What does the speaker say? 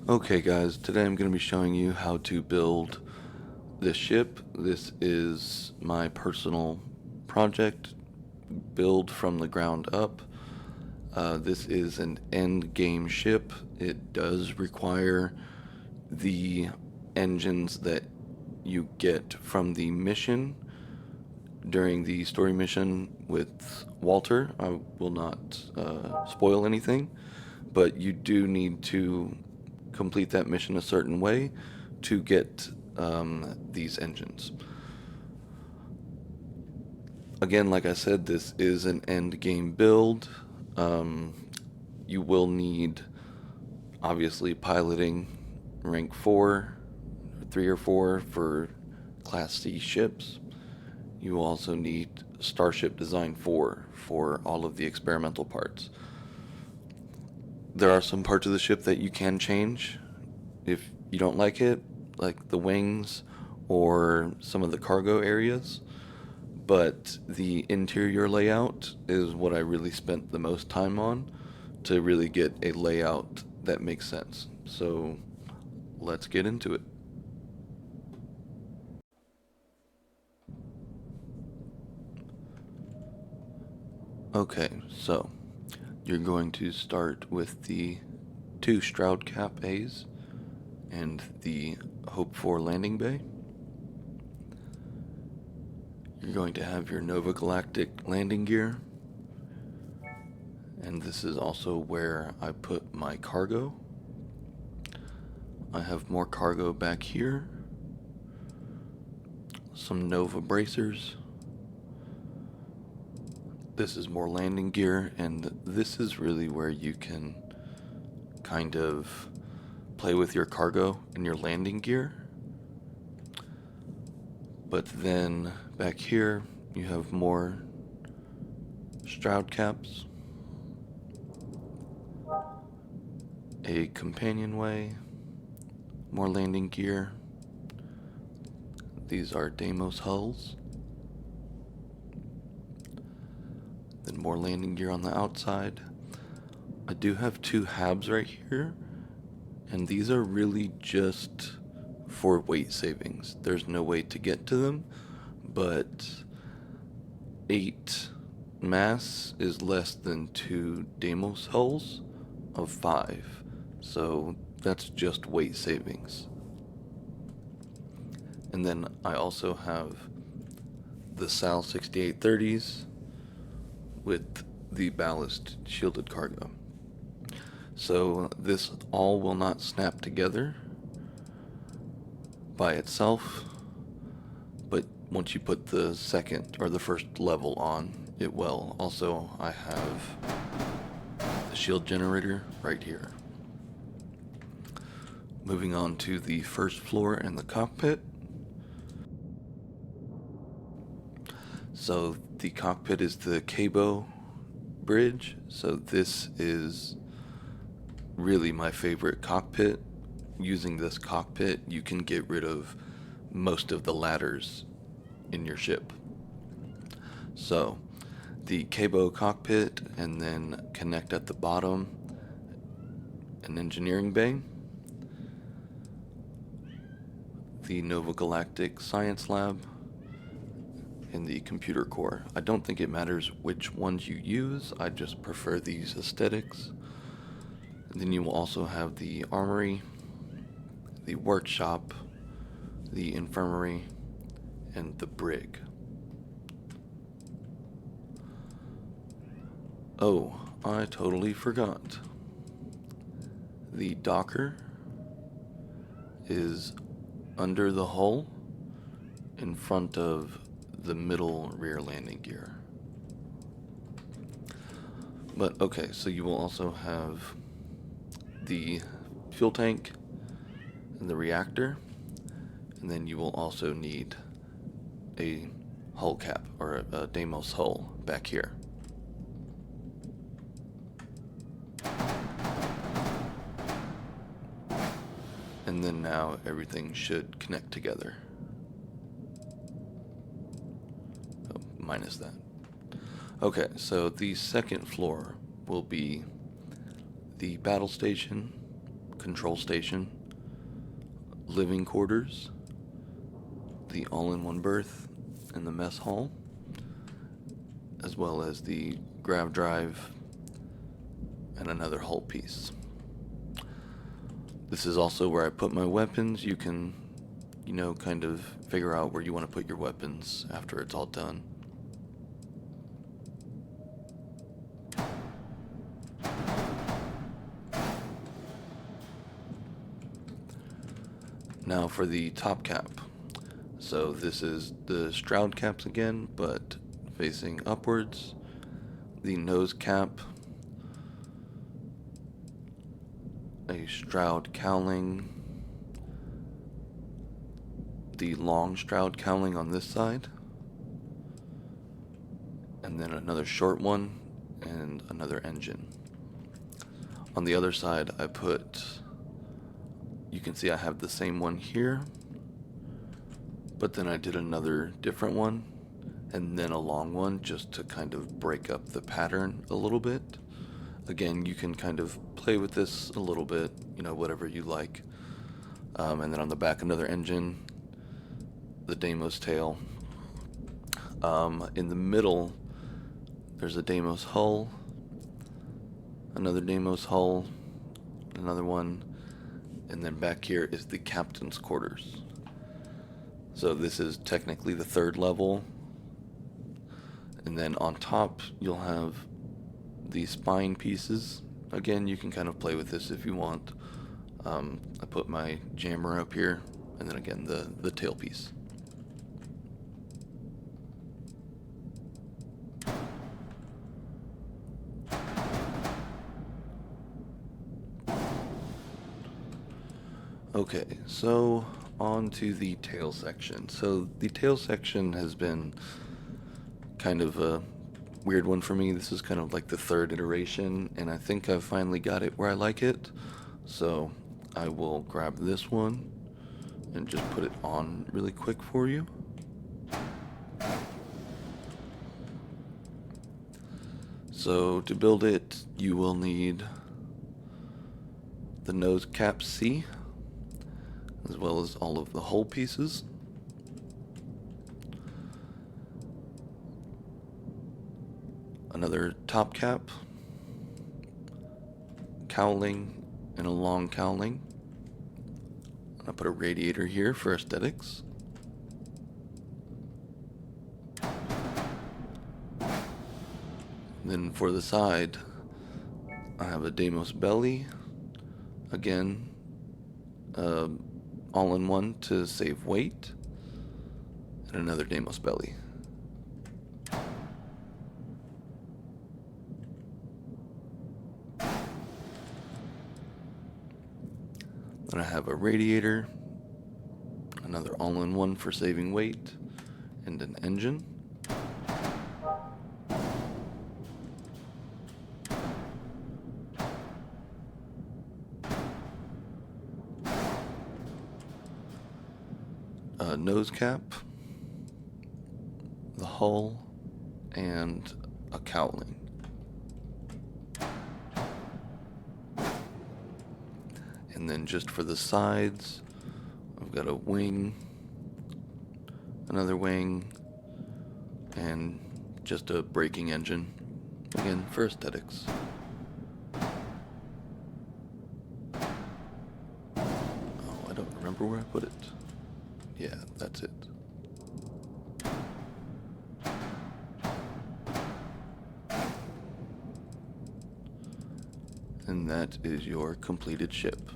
Okay guys, today I'm going to be showing you how to build this ship. This is my personal project, build from the ground up. This is an end game ship. It does require the engines that you get from the mission during the story mission with Walter. I will not spoil anything, but you do need to complete that mission a certain way to get these engines. Again, like I said, this is an end game build. Um, you will need, obviously, piloting rank 4, 3 or 4 for Class C ships. You also need Starship Design 4 for all of the experimental parts. There are some parts of the ship that you can change if you don't like it, like the wings or some of the cargo areas. But the interior layout is what I really spent the most time on to really get a layout that makes sense. So let's get into it. Okay, so you're going to start with the 2 Stroud Cap A's and the Hope 4 landing bay. You're going to have your Nova Galactic landing gear, and this is also where I put my cargo. I have more cargo back here, some Nova bracers. This is more landing gear, and this is really where you can kind of play with your cargo and your landing gear. But then back here you have more Stroud caps, a companionway, more landing gear. These are Deimos hulls. Then more landing gear on the outside. I do have 2 habs right here, and these are really just for weight savings. There's no way to get to them, but 8 mass is less than 2 Deimos hulls of 5, so that's just weight savings. And then I also have the SAL 6830s with the ballast shielded cargo. So this all will not snap together by itself, but once you put the second or the first level on, it will. Also, I have the shield generator right here. Moving on to the first floor and the cockpit. So the cockpit is the Cabo bridge, so this is really my favorite cockpit. Using this cockpit, you can get rid of most of the ladders in your ship. So the Cabo cockpit, and then connect at the bottom an engineering bay, the Nova Galactic Science Lab, and the computer core. I don't think it matters which ones you use, I just prefer these aesthetics. And then you will also have the armory, the workshop, the infirmary, and the brig. Oh, I totally forgot. The docker is under the hull in front of the middle rear landing gear. But okay, so you will also have the fuel tank and the reactor, and then you will also need a hull cap or a Deimos hull back here. And then now everything should connect together. Oh, minus that. Okay, so the second floor will be the battle station, control station, living quarters, the all-in-one berth, and the mess hall, as well as the grav drive and another hull piece. This is also where I put my weapons. You can, kind of figure out where you want to put your weapons after it's all done. Now for the top cap. So this is the shroud caps again, but facing upwards. The nose cap, a shroud cowling, the long shroud cowling on this side, and then another short one and another engine. On the other side you can see I have the same one here, but then I did another different one and then a long one just to kind of break up the pattern a little bit. Again, you can kind of play with this a little bit, whatever you like. And then on the back, another engine, the Deimos tail. In the middle, there's a Deimos hull, another Deimos hull, another one, and then back here is the captain's quarters. So this is technically the third level. And then on top, you'll have the spine pieces. Again, you can kind of play with this if you want. I put my jammer up here, and then again the tail piece. Okay, so on to the tail section. So the tail section has been kind of a weird one for me. This is kind of like the third iteration, and I think I've finally got it where I like it. So I will grab this one and just put it on really quick for you. So to build it, you will need the nose cap C, as well as all of the hull pieces. Another top cap, cowling, and a long cowling. I'll put a radiator here for aesthetics. Then for the side, I have a Deimos belly, again, all-in-one to save weight, and another Deimos belly. Then I have a radiator, another all-in-one for saving weight, and an engine. A nose cap, the hull, and a cowling. And then just for the sides, I've got a wing, another wing, and just a braking engine, again for aesthetics. Oh, I don't remember where I put it. Yeah, that's it. And that is your completed ship.